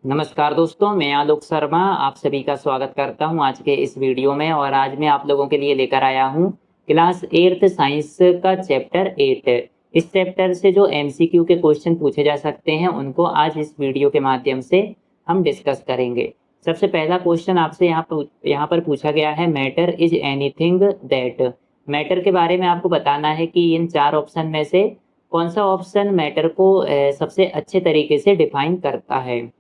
नमस्कार दोस्तों, मैं आलोक शर्मा आप सभी का स्वागत करता हूं आज के इस वीडियो में। और आज मैं आप लोगों के लिए लेकर आया हूं क्लास 8th साइंस का चैप्टर 8। इस चैप्टर से जो एमसीक्यू के क्वेश्चन पूछे जा सकते हैं उनको आज इस वीडियो के माध्यम से हम डिस्कस करेंगे। सबसे पहला क्वेश्चन आपसे यहाँ पर पूछा गया है, matter is anything that. Matter के बारे में आपको बताना है कि इन चार ऑप्शन में से कौन सा ऑप्शन मैटर को सबसे अच्छे तरीके से डिफाइन करता है।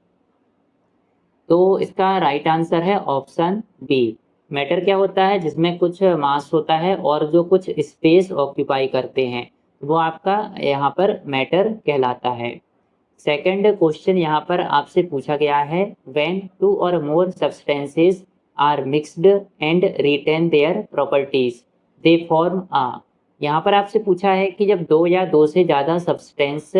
तो इसका राइट आंसर है ऑप्शन बी। मैटर क्या होता है? जिसमें कुछ मास होता है और जो कुछ स्पेस ऑक्यूपाई करते हैं, वो आपका यहाँ पर मैटर कहलाता है। सेकंड क्वेश्चन यहाँ पर आपसे पूछा गया है, when two or more substances are mixed and retain their properties they form a. यहाँ पर आपसे पूछा है कि जब दो या दो से ज़्यादा सब्सटेंस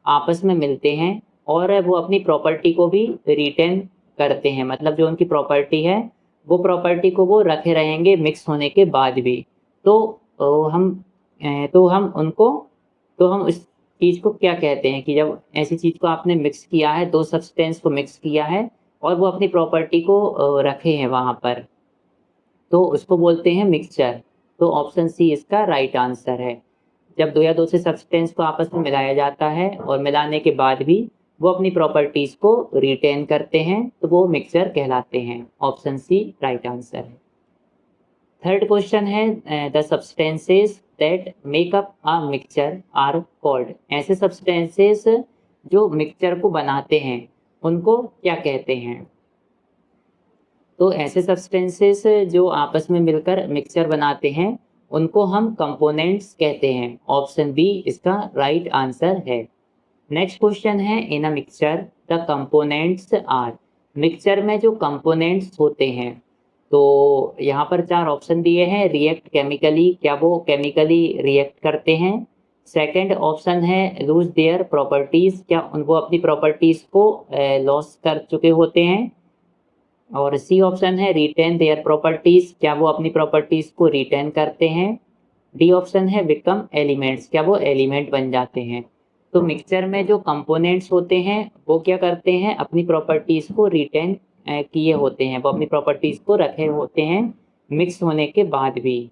आपस में मिलते हैं और वो अपनी प्रॉपर्टी को भी रिटेन करते हैं, मतलब जो उनकी प्रॉपर्टी है वो प्रॉपर्टी को वो रखे रहेंगे मिक्स होने के बाद भी, तो हम तो हम उनको तो हम इस चीज़ को क्या कहते हैं कि जब ऐसी चीज़ को आपने मिक्स किया है, दो सब्सटेंस को मिक्स किया है और वो अपनी प्रॉपर्टी को रखे हैं वहाँ पर, तो उसको बोलते हैं मिक्सचर। तो ऑप्शन सी इसका राइट आंसर है। जब दो या दो से सब्सटेंस को आपस में मिलाया जाता है और मिलाने के बाद भी वो अपनी प्रॉपर्टीज को रिटेन करते हैं, तो वो मिक्सचर कहलाते हैं। ऑप्शन सी राइट आंसर है। थर्ड क्वेश्चन है, the substances that make up a mixture are called. ऐसे सब्सटेंसेस जो मिक्सचर को बनाते हैं उनको क्या कहते हैं? तो ऐसे सब्सटेंसेस जो आपस में मिलकर मिक्सचर बनाते हैं उनको हम कंपोनेंट्स कहते हैं। ऑप्शन बी इसका राइट आंसर है। नेक्स्ट क्वेश्चन है, in a mixture the components are. Mixture में जो कंपोनेंट्स होते हैं, तो यहाँ पर चार ऑप्शन दिए हैं। रिएक्ट केमिकली, क्या वो केमिकली रिएक्ट करते हैं? सेकंड ऑप्शन है लूज देयर प्रॉपर्टीज, क्या वो अपनी प्रॉपर्टीज को लॉस कर चुके होते हैं? और सी ऑप्शन है रिटेन देयर प्रॉपर्टीज, क्या वो अपनी प्रॉपर्टीज को रिटेन करते हैं? डी ऑप्शन है बिकम एलिमेंट्स, क्या वो एलिमेंट बन जाते हैं? तो मिक्सचर में जो कंपोनेंट्स होते हैं वो क्या करते हैं, अपनी प्रॉपर्टीज को रिटेन किए होते हैं, वो अपनी प्रॉपर्टीज को रखे होते हैं मिक्स होने के बाद भी।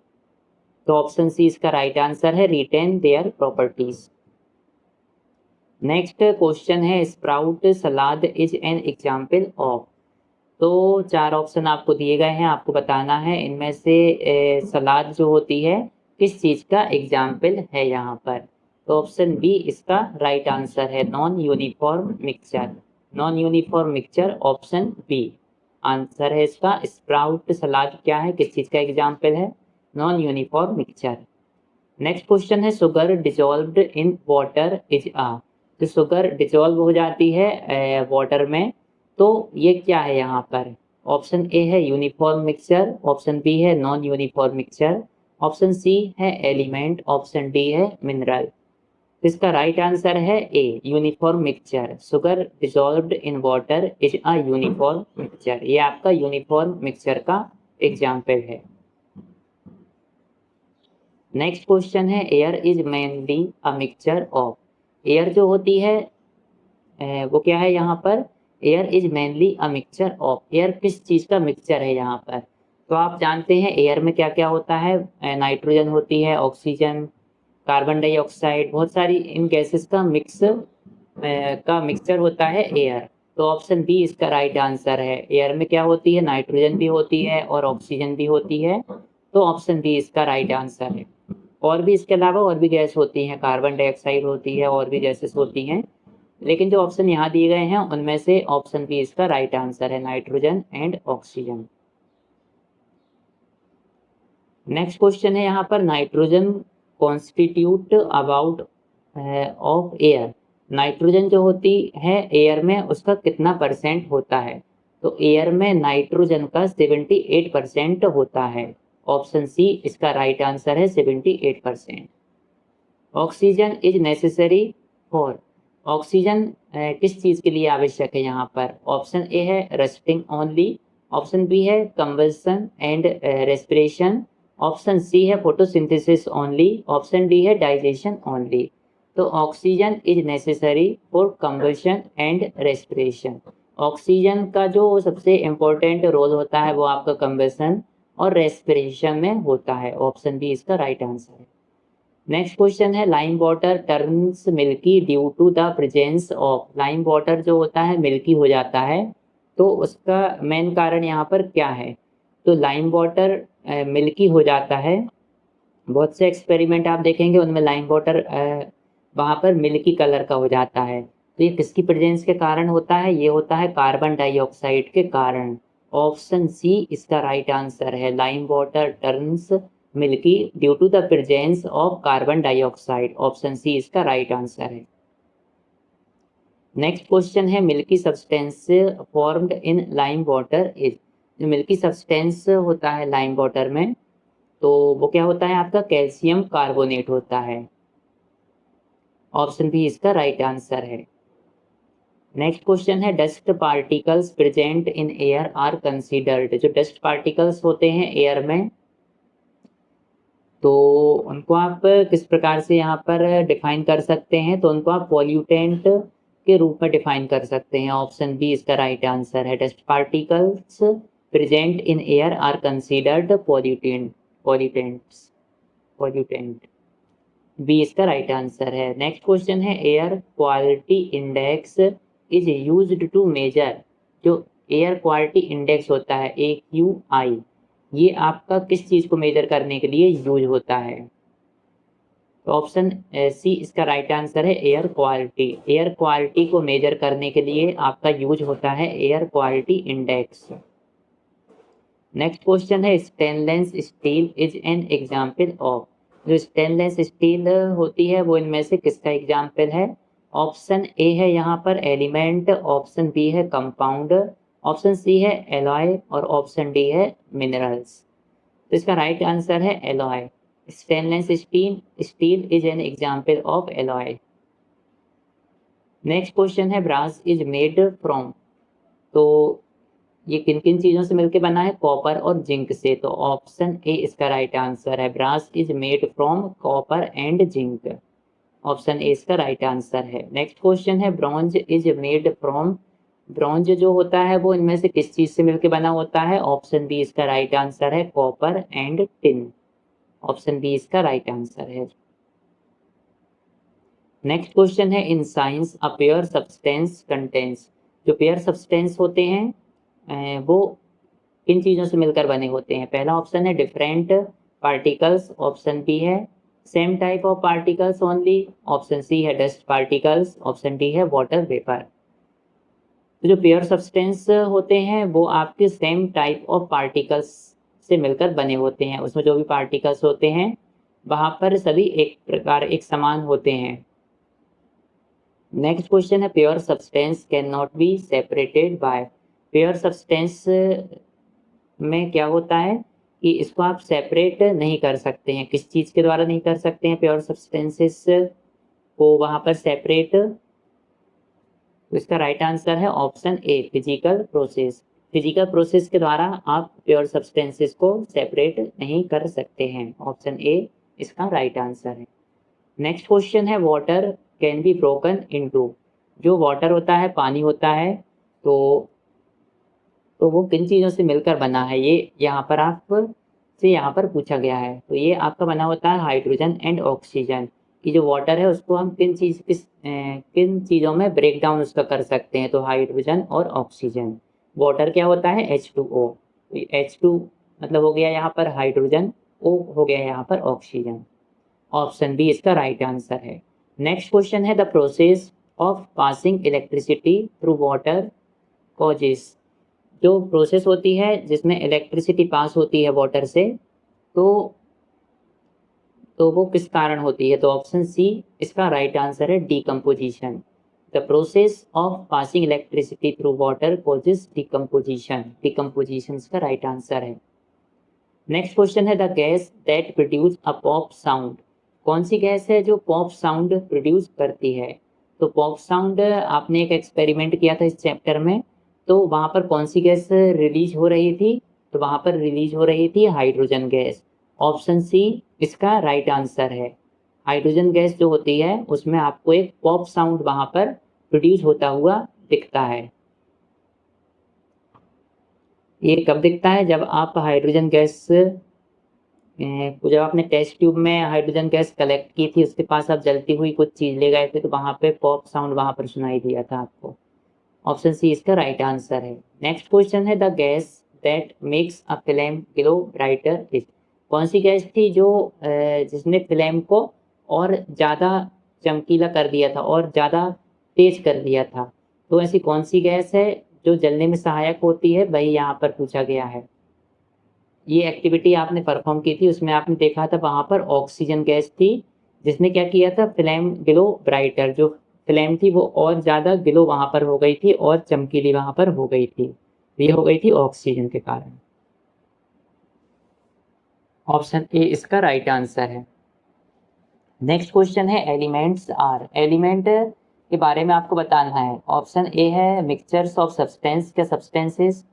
तो ऑप्शन सी इसका राइट आंसर है, retain their properties. Next question है, sprout salad is an example of. तो चार ऑप्शन आपको दिए गए हैं, आपको बताना है इनमें से सलाद जो होती है किस चीज़ का एग्जाम्पल है यहाँ पर। तो ऑप्शन बी इसका राइट आंसर है, non uniform mixture. Non uniform mixture option B answer है इसका। स्प्राउट सलाद क्या है, किस चीज़ का एग्जाम्पल है? Non uniform mixture. Next question है, sugar dissolved in water is a. तो शुगर डिजॉल्व हो जाती है वाटर में, तो ये क्या है यहाँ पर? ऑप्शन ए है यूनिफॉर्म मिक्सचर, ऑप्शन बी है non uniform mixture, option C है एलिमेंट, ऑप्शन डी है मिनरल। इसका राइट आंसर है A uniform mixture. Sugar dissolved in water is a uniform mixture, ये आपका यूनिफॉर्म मिक्सचर का एग्जाम्पल है। नेक्स्ट क्वेश्चन है, air is mainly a mixture of. Air जो होती है वो क्या है यहाँ पर? Air is mainly a mixture of. Air किस चीज़ का मिक्सचर है यहाँ पर? तो आप जानते हैं एयर में क्या क्या होता है, नाइट्रोजन होती है, ऑक्सीजन, कार्बन डाइऑक्साइड, बहुत सारी इन गैसेस का मिक्सचर होता है एयर। तो ऑप्शन बी इसका राइट आंसर है। एयर में क्या होती है? नाइट्रोजन भी होती है और ऑक्सीजन भी होती है, तो ऑप्शन बी इसका राइट आंसर है। और भी इसके अलावा और भी गैस होती हैं, कार्बन डाइऑक्साइड होती है और भी गैसेस होती हैं, लेकिन जो ऑप्शन यहाँ दिए गए हैं उनमें से ऑप्शन बी इसका राइट आंसर है, nitrogen and oxygen. Next question है यहाँ पर, nitrogen constitute about of air. Nitrogen जो होती है एयर में उसका कितना परसेंट होता है? तो एयर में नाइट्रोजन का 78% होता है। ऑप्शन सी इसका राइट आंसर है, 78%। Oxygen is necessary for. Oxygen किस चीज़ के लिए आवश्यक है यहाँ पर? ऑप्शन ए है रेस्टिंग ओनली, ऑप्शन बी है combustion and respiration, option C है फोटोसिंथेसिस ओनली, ऑप्शन डी है डाइजेशन ओनली। तो oxygen is necessary for combustion and respiration. Oxygen का जो सबसे इम्पोर्टेंट रोल होता है वो आपका कंबशन और रेस्पिरेशन में होता है। ऑप्शन बी इसका राइट आंसर है। नेक्स्ट क्वेश्चन है lime water turns milky due to the presence of. Lime water जो होता है मिल्की हो जाता है, तो उसका मेन कारण यहाँ पर क्या है? तो लाइम वाटर मिल्की हो जाता है, बहुत से एक्सपेरिमेंट आप देखेंगे उनमें लाइम वाटर वहाँ पर मिल्की कलर का हो जाता है। तो ये किसकी प्रेजेंस के कारण होता है? ये होता है कार्बन डाइऑक्साइड के कारण। ऑप्शन सी इसका राइट आंसर है। Lime water turns milky due to the presence of carbon dioxide. Option C इसका राइट आंसर है। नेक्स्ट क्वेश्चन है milky substance formed in lime water is. जो मिल्की सब्सटेंस होता है लाइम वाटर में, तो वो क्या होता है आपका? कैल्शियम कार्बोनेट होता है। ऑप्शन बी इसका राइट आंसर है। नेक्स्ट क्वेश्चन है dust particles present in air are considered. जो डस्ट पार्टिकल्स होते हैं एयर में, तो उनको आप किस प्रकार से यहाँ पर डिफाइन कर सकते हैं? तो उनको आप पॉल्यूटेंट के रूप में डिफाइन कर सकते हैं। ऑप्शन बी इसका राइट आंसर है। Dust particles present in air are considered pollutant. B इसका राइट आंसर है। नेक्स्ट क्वेश्चन है air quality index is used to measure. जो एयर क्वालिटी इंडेक्स होता है AQI, ये आपका किस चीज़ को मेजर करने के लिए यूज होता है? तो ऑप्शन सी इसका राइट आंसर है एयर क्वालिटी। एयर क्वालिटी को मेजर करने के लिए आपका यूज होता है air quality index. Next question है stainless steel is an example of. जो स्टेनलेस स्टील होती है वो इनमें से किसका एग्जाम्पल है? ऑप्शन ए है यहाँ पर एलिमेंट, ऑप्शन बी है कंपाउंड, ऑप्शन सी है एलॉय और ऑप्शन डी है मिनरल्स। तो इसका राइट आंसर है alloy. Stainless steel is an example of alloy. Next question है ब्रास इज मेड फ्रॉम। तो ये किन किन चीज़ों से मिलकर बना है? कॉपर और जिंक से। तो ऑप्शन ए इसका राइट आंसर है। Brass is made from copper and zinc. Option A इसका राइट आंसर है। नेक्स्ट क्वेश्चन है bronze is made from. Bronze जो होता है वो इनमें से किस चीज़ से मिलकर बना होता है? ऑप्शन बी इसका राइट आंसर है copper and tin. Option B इसका राइट आंसर है। नेक्स्ट क्वेश्चन है in science a pure substance contains. जो पेयर सब्सटेंस होते हैं वो किन चीज़ों से मिलकर बने होते हैं? पहला ऑप्शन है डिफरेंट पार्टिकल्स, ऑप्शन बी है same type of particles only, option C है डस्ट पार्टिकल्स, ऑप्शन डी है वाटर वेपर। तो जो पेयर सब्सटेंस होते हैं वो आपके सेम टाइप ऑफ पार्टिकल्स से मिलकर बने होते हैं। उसमें जो भी पार्टिकल्स होते हैं वहाँ पर सभी एक प्रकार एक समान होते हैं। नेक्स्ट क्वेश्चन है pure substance can not be separated by. Pure substance में क्या होता है कि इसको आप सेपरेट नहीं कर सकते हैं। किस चीज़ के द्वारा नहीं कर सकते हैं प्योर सब्सटेंसेस को वहाँ पर सेपरेट? तो इसका राइट आंसर है option a physical process. Physical process के द्वारा आप प्योर सब्सटेंसेस को सेपरेट नहीं कर सकते हैं। ऑप्शन ए इसका राइट आंसर है। नेक्स्ट क्वेश्चन है water can be broken into. जो वाटर होता है पानी होता है, तो वो किन चीज़ों से मिलकर बना है? ये यहाँ पर आप से यहाँ पर पूछा गया है। तो ये आपका बना होता है हाइड्रोजन एंड ऑक्सीजन। कि जो वाटर है उसको हम किन चीज़ों में ब्रेक डाउन उसका कर सकते हैं? तो हाइड्रोजन और ऑक्सीजन। वाटर क्या होता है? H2O। तो H2 मतलब हो गया यहाँ पर हाइड्रोजन, O हो गया यहाँ पर ऑक्सीजन। ऑप्शन बी इसका राइट आंसर है। नेक्स्ट क्वेश्चन है the process of passing electricity through water causes. जो प्रोसेस होती है जिसमें इलेक्ट्रिसिटी पास होती है वाटर से, तो वो किस कारण होती है? तो ऑप्शन सी इसका राइट आंसर है decomposition. The process of passing electricity through water causes decomposition. Decomposition इसका राइट आंसर है। नेक्स्ट क्वेश्चन है the gas that produce a pop sound. कौन सी गैस है जो पॉप साउंड प्रोड्यूस करती है? तो पॉप साउंड आपने एक एक्सपेरिमेंट किया था इस चैप्टर में, तो वहाँ पर कौन सी गैस रिलीज हो रही थी? तो वहाँ पर रिलीज हो रही थी हाइड्रोजन गैस। ऑप्शन सी इसका राइट आंसर है। हाइड्रोजन गैस जो होती है उसमें आपको एक पॉप साउंड वहाँ पर प्रोड्यूस होता हुआ दिखता है। ये कब दिखता है? जब आप हाइड्रोजन गैस जब आपने टेस्ट ट्यूब में हाइड्रोजन गैस कलेक्ट की थी, उसके पास आप जलती हुई कुछ चीज़ ले गए थे, तो वहाँ पे पॉप साउंड वहाँ पर सुनाई दिया था आपको। ऑप्शन सी इसका राइट आंसर है। नेक्स्ट क्वेश्चन है, the gas that makes a flame glow brighter is. कौन सी गैस थी जो जिसने फ्लेम को और ज़्यादा चमकीला कर दिया था और ज़्यादा तेज कर दिया था? तो ऐसी कौन सी गैस है जो जलने में सहायक होती है, वही यहाँ पर पूछा गया है। ये एक्टिविटी आपने परफॉर्म की थी, उसमें आपने देखा था वहाँ पर ऑक्सीजन गैस थी, जिसने क्या किया था, फ्लेम ग्लो ब्राइटर, जो फ्लेम थी वो और ज़्यादा ग्लो वहाँ पर हो गई थी और चमकीली वहाँ पर हो गई थी। ये हो गई थी ऑक्सीजन के कारण। ऑप्शन ए इसका राइट आंसर है। नेक्स्ट क्वेश्चन है, एलिमेंट्स आर। एलिमेंट के बारे में आपको बताना है। ऑप्शन ए है मिक्सचर्स ऑफ सब्सटेंस, क्या सब्सटेंसेस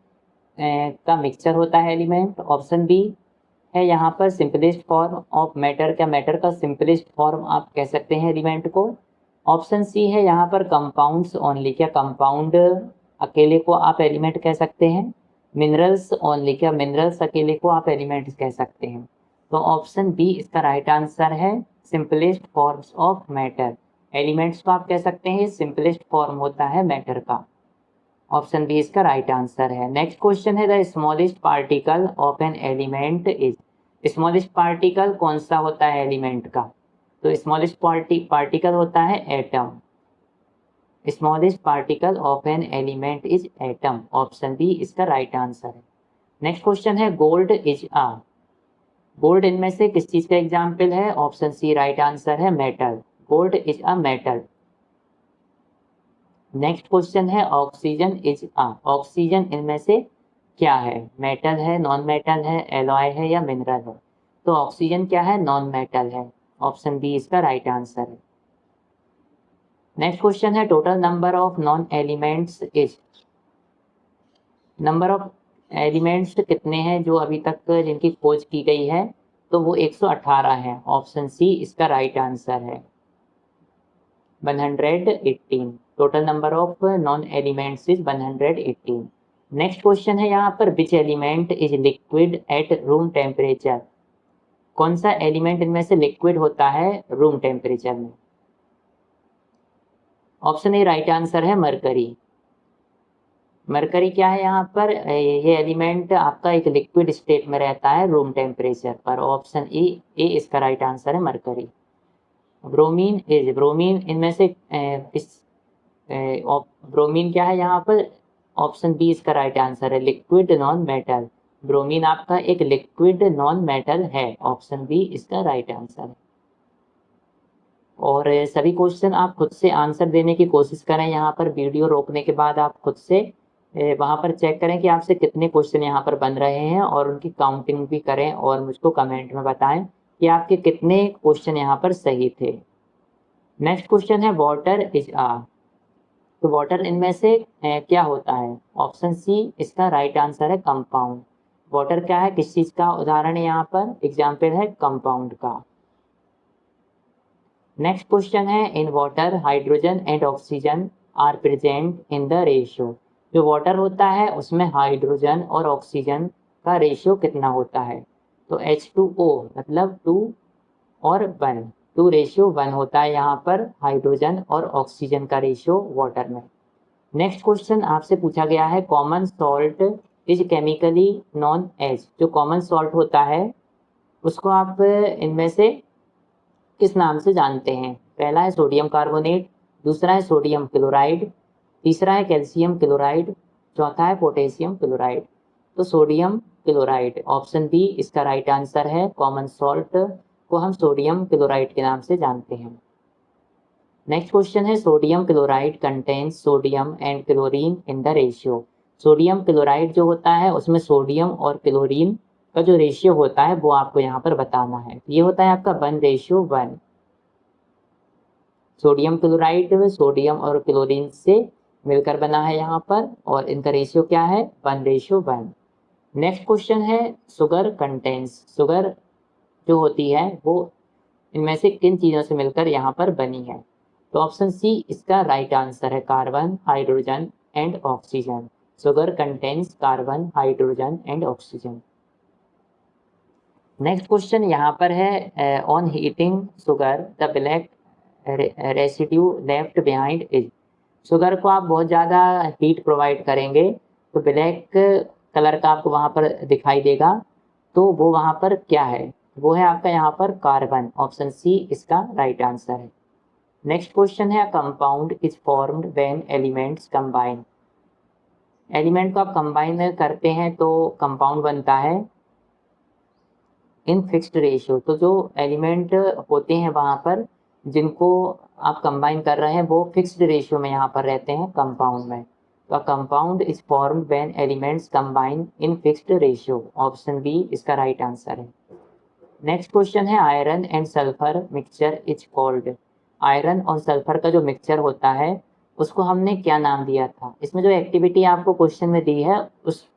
का मिक्सचर होता है एलिमेंट। ऑप्शन बी है यहाँ पर सिंपलेस्ट फॉर्म ऑफ मैटर, क्या मैटर का सिंपलेस्ट फॉर्म आप कह सकते हैं एलिमेंट को। ऑप्शन सी है यहाँ पर कंपाउंड्स ओनली, क्या कंपाउंड अकेले को आप एलिमेंट कह सकते हैं। मिनरल्स ओनली, क्या मिनरल्स अकेले को आप एलिमेंट कह सकते हैं। तो ऑप्शन बी इसका राइट आंसर है, simplest forms of matter. Elements को आप कह सकते हैं सिंपलेस्ट फॉर्म होता है मैटर का। ऑप्शन बी इसका राइट आंसर है। नेक्स्ट क्वेश्चन है, the smallest particle of an element is. Smallest particle कौन सा होता है एलिमेंट का? तो स्मॉलेस्ट पार्टिकल होता है atom. Smallest particle of an element is atom. Option B इसका राइट आंसर है। नेक्स्ट क्वेश्चन है, गोल्ड इज अ। गोल्ड इनमें से किस चीज का एग्जाम्पल है? ऑप्शन सी राइट आंसर है, metal. Gold is a metal. Next question है, ऑक्सीजन इज अ। ऑक्सीजन इनमें से क्या है? मेटल है, नॉन मेटल है, एलॉय है या मिनरल है? तो ऑक्सीजन क्या है? नॉन मेटल है। ऑप्शन बी इसका राइट आंसर है। नेक्स्ट क्वेश्चन है, total number of non elements is. Number of elements कितने हैं जो अभी तक जिनकी खोज की गई है? तो वो 118 है। ऑप्शन सी इसका राइट आंसर है, 118। Total number of non elements is 118। Next question है यहाँ पर, which element is liquid at room temperature. कौन सा एलिमेंट इनमें से लिक्विड होता है रूम टेम्परेचर में? ऑप्शन ए राइट आंसर है, मरकरी। मरकरी क्या है यहाँ पर, ये एलिमेंट आपका एक लिक्विड स्टेट में रहता है रूम टेम्परेचर पर। ऑप्शन ए इसका राइट आंसर है, मरकरी। ब्रोमीन इनमें से ब्रोमीन क्या है यहाँ पर? ऑप्शन बी इसका राइट आंसर है, लिक्विड नॉन मेटल। ब्रोमीन आपका एक लिक्विड नॉन मेटल है। ऑप्शन बी इसका राइट आंसर है। और सभी क्वेश्चन आप खुद से आंसर देने की कोशिश करें। यहाँ पर वीडियो रोकने के बाद आप खुद से वहाँ पर चेक करें कि आपसे कितने क्वेश्चन यहाँ पर बन रहे हैं और उनकी काउंटिंग भी करें और मुझको कमेंट में बताएं कि आपके कितने क्वेश्चन यहाँ पर सही थे। नेक्स्ट क्वेश्चन है, वाटर इज आ। तो वाटर इनमें से क्या होता है? ऑप्शन सी इसका राइट आंसर है, कंपाउंड। वाटर क्या है, किस चीज़ का उदाहरण है यहाँ पर? एग्जाम्पल है कंपाउंड का। नेक्स्ट क्वेश्चन है, in water hydrogen and oxygen are present in the ratio. जो वाटर होता है उसमें हाइड्रोजन और ऑक्सीजन का रेशियो कितना होता है? तो H2O मतलब 2 और 1, 2:1 होता है यहाँ पर हाइड्रोजन और ऑक्सीजन का रेशियो वाटर में। नेक्स्ट क्वेश्चन आपसे पूछा गया है, common salt is chemically known as. जो कॉमन सॉल्ट होता है उसको आप इनमें से किस नाम से जानते हैं? पहला है सोडियम कार्बोनेट, दूसरा है सोडियम क्लोराइड, तीसरा है कैल्शियम क्लोराइड, चौथा है पोटेशियम क्लोराइड। तो सोडियम क्लोराइड, ऑप्शन बी इसका राइट आंसर है। कॉमन सॉल्ट को हम सोडियम क्लोराइड के नाम से जानते हैं। नेक्स्ट क्वेश्चन है, sodium chloride contains sodium and chlorine in the ratio. Sodium chloride जो होता है उसमें सोडियम और क्लोरीन का जो रेशियो होता है वो आपको यहाँ पर बताना है। ये होता है आपका 1:1। सोडियम क्लोराइड सोडियम और क्लोरीन से मिलकर बना है यहाँ पर और इनका रेशियो क्या है? 1:1। नेक्स्ट क्वेश्चन है, शुगर कंटेन्स। शुगर जो होती है वो इनमें से किन चीज़ों से मिलकर यहाँ पर बनी है? तो ऑप्शन सी इसका राइट आंसर है, carbon, hydrogen and oxygen. Sugar contains carbon, hydrogen and oxygen. Next question यहाँ पर है on heating sugar the black residue left behind is. Sugar को आप बहुत ज़्यादा हीट प्रोवाइड करेंगे तो ब्लैक कलर का आपको वहाँ पर दिखाई देगा, तो वो वहाँ पर क्या है, वो है आपका यहाँ पर कार्बन। ऑप्शन सी इसका राइट आंसर है। नेक्स्ट क्वेश्चन है compound is formed when elements combine. Element को आप कंबाइन करते हैं तो कंपाउंड बनता है इन फिक्स्ड रेशियो। तो जो एलिमेंट होते हैं वहाँ पर जिनको आप कंबाइन कर रहे हैं वो फिक्स्ड रेशियो में यहाँ पर रहते हैं कंपाउंड में। तो compound is formed when elements combine in fixed ratio. Option B इसका राइट आंसर है। नेक्स्ट क्वेश्चन है iron and sulphur mixture is called. Iron और सल्फर का जो मिक्सचर होता है उसको हमने क्या नाम दिया था। इसमें जो एक्टिविटी आपको क्वेश्चन में दी है उस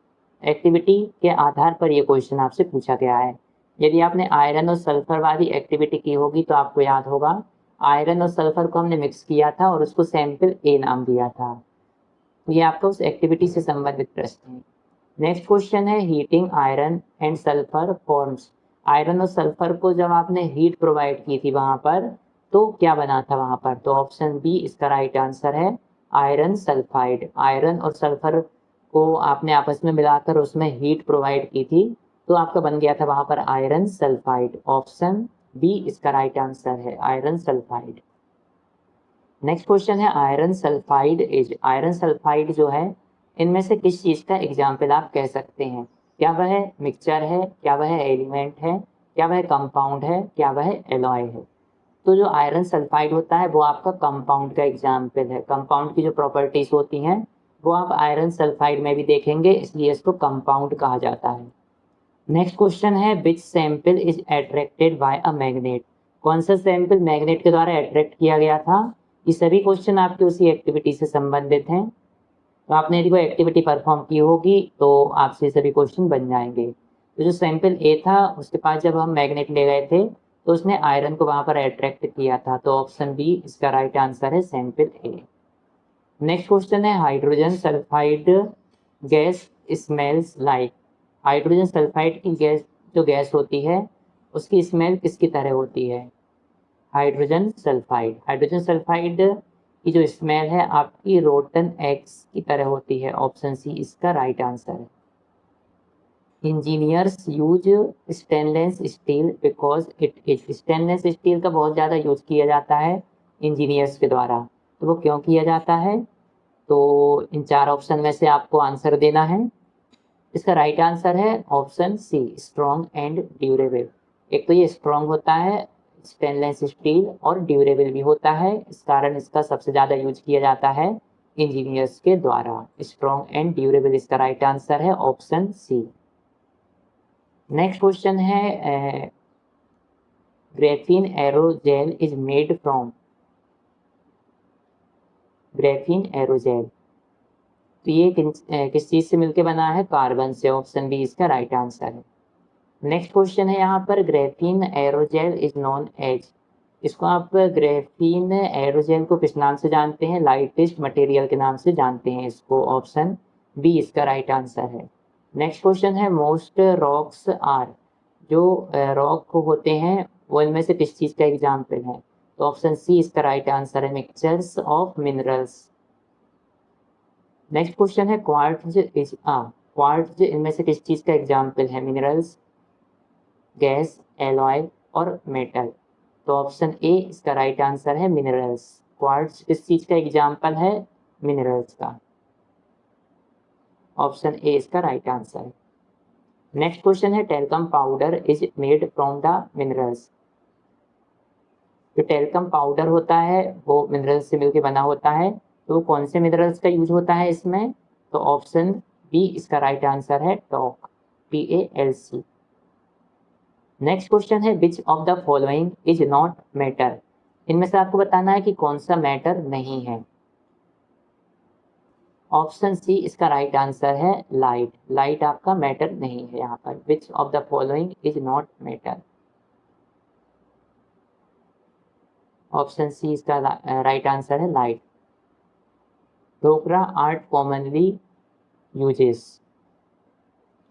एक्टिविटी के आधार पर ये क्वेश्चन आपसे पूछा गया है। यदि आपने आयरन और सल्फर वाली एक्टिविटी की होगी तो आपको याद होगा आयरन और सल्फर को हमने मिक्स किया था और उसको सैंपल ए नाम दिया था। तो ये आपका उस एक्टिविटी से संबंधित प्रश्न है। नेक्स्ट क्वेश्चन है heating iron and sulphur forms. Iron और सल्फर को जब आपने हीट प्रोवाइड की थी वहाँ पर तो क्या बना था वहाँ पर, तो ऑप्शन बी इसका राइट आंसर है आयरन सल्फाइड। आयरन और सल्फर को आपने आपस में मिलाकर उसमें हीट प्रोवाइड की थी तो आपका बन गया था वहाँ पर आयरन सल्फाइड। ऑप्शन बी इसका राइट आंसर है आयरन सल्फाइड। नेक्स्ट क्वेश्चन है iron sulphide is. Iron sulphide जो है इनमें से किस चीज़ का एग्जाम्पल आप कह सकते हैं। क्या वह मिक्सचर है, क्या वह एलिमेंट है, क्या वह कंपाउंड है, क्या वह एलॉय है। तो जो आयरन सल्फाइड होता है वो आपका कंपाउंड का एग्जाम्पल है। कंपाउंड की जो प्रॉपर्टीज होती हैं वो आप आयरन सल्फाइड में भी देखेंगे, इसलिए इसको कंपाउंड कहा जाता है। नेक्स्ट क्वेश्चन है which sample is attracted by a magnet. कौन सा सैंपल मैग्नेट के द्वारा अट्रैक्ट किया गया था। ये सभी क्वेश्चन आपके उसी एक्टिविटी से संबंधित हैं, तो आपने यदि कोई एक्टिविटी परफॉर्म की होगी तो आपसे सभी क्वेश्चन बन जाएंगे। तो जो सैंपल ए था उसके पास जब हम मैग्नेट ले गए थे तो उसने आयरन को वहाँ पर अट्रैक्ट किया था, तो ऑप्शन बी इसका राइट आंसर है सैंपल ए। नेक्स्ट क्वेश्चन है hydrogen sulphide gas smells like. Hydrogen sulphide की गैस जो गैस होती है उसकी स्मेल किसकी तरह होती है। हाइड्रोजन सल्फाइड की जो स्मेल है आपकी रोटन एग्स की तरह होती है। ऑप्शन सी इसका राइट आंसर है। Engineers use stainless steel because it is. Stainless steel का बहुत ज़्यादा यूज किया जाता है इंजीनियर्स के द्वारा, तो वो क्यों किया जाता है। तो इन चार ऑप्शन में से आपको आंसर देना है। इसका राइट आंसर है option C strong and durable. एक तो ये स्ट्रॉन्ग होता है स्टेनलेस स्टील और ड्यूरेबल भी होता है, इस कारण इसका सबसे ज़्यादा यूज किया जाता है इंजीनियर्स के द्वारा। स्ट्रॉन्ग एंड ड्यूरेबल इसका राइट आंसर है ऑप्शन सी। नेक्स्ट क्वेश्चन है graphene aerogel is made from. Graphene aerogel तो ये किस चीज़ से मिलकर बना है, कार्बन से। ऑप्शन बी इसका राइट आंसर है। नेक्स्ट क्वेश्चन है यहाँ पर graphene aerogel is known as. इसको आप ग्रेफीन एरोजेल को किस नाम से जानते हैं, लाइटेस्ट मटेरियल के नाम से जानते हैं इसको। ऑप्शन बी इसका राइट आंसर है। नेक्स्ट क्वेश्चन है मोस्ट रॉक्स आर। जो रॉक होते हैं वो इनमें से किस चीज़ का एग्जाम्पल है, तो ऑप्शन सी इसका राइट आंसर है mixtures of minerals. Next question है क्वार्ट्ज इनमें से किस चीज़ का एग्जाम्पल है, मिनरल्स, गैस, एलॉय और मेटल। तो ऑप्शन ए इसका राइट आंसर है मिनरल्स। क्वार्ट्ज किस चीज़ का एग्जाम्पल है, मिनरल्स का। ऑप्शन ए इसका राइट आंसर है। नेक्स्ट क्वेश्चन है talcum powder is made from the minerals. जो टेल्कम पाउडर होता है वो मिनरल्स से मिलकर बना होता है, तो कौन से मिनरल्स का यूज होता है इसमें, तो ऑप्शन बी इसका राइट आंसर है टॉक, TALC। नेक्स्ट क्वेश्चन है विच of the following is not matter. इनमें से आपको बताना है कि कौन सा मैटर नहीं है। ऑप्शन सी इसका राइट आंसर है लाइट। लाइट आपका मैटर नहीं है यहाँ पर। Which of the following is not matter. Option C इसका राइट आंसर है light. Dhokra art commonly uses.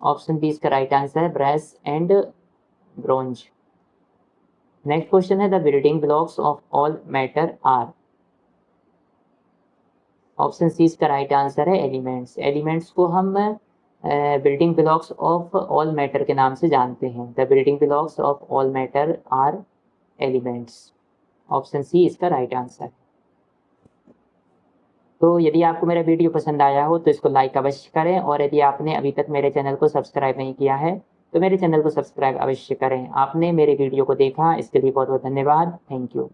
Option B इसका राइट आंसर है brass and bronze. Next question है the building blocks of all matter are. Option C इसका right answer है elements. Elements को हम building blocks of all matter के नाम से जानते हैं। The building blocks of all matter are elements. Option C इसका राइट आंसर। तो यदि आपको मेरा वीडियो पसंद आया हो तो इसको लाइक अवश्य करें, और यदि आपने अभी तक मेरे चैनल को सब्सक्राइब नहीं किया है तो मेरे चैनल को सब्सक्राइब अवश्य करें। आपने मेरे वीडियो को देखा इसके लिए बहुत बहुत धन्यवाद। Thank you.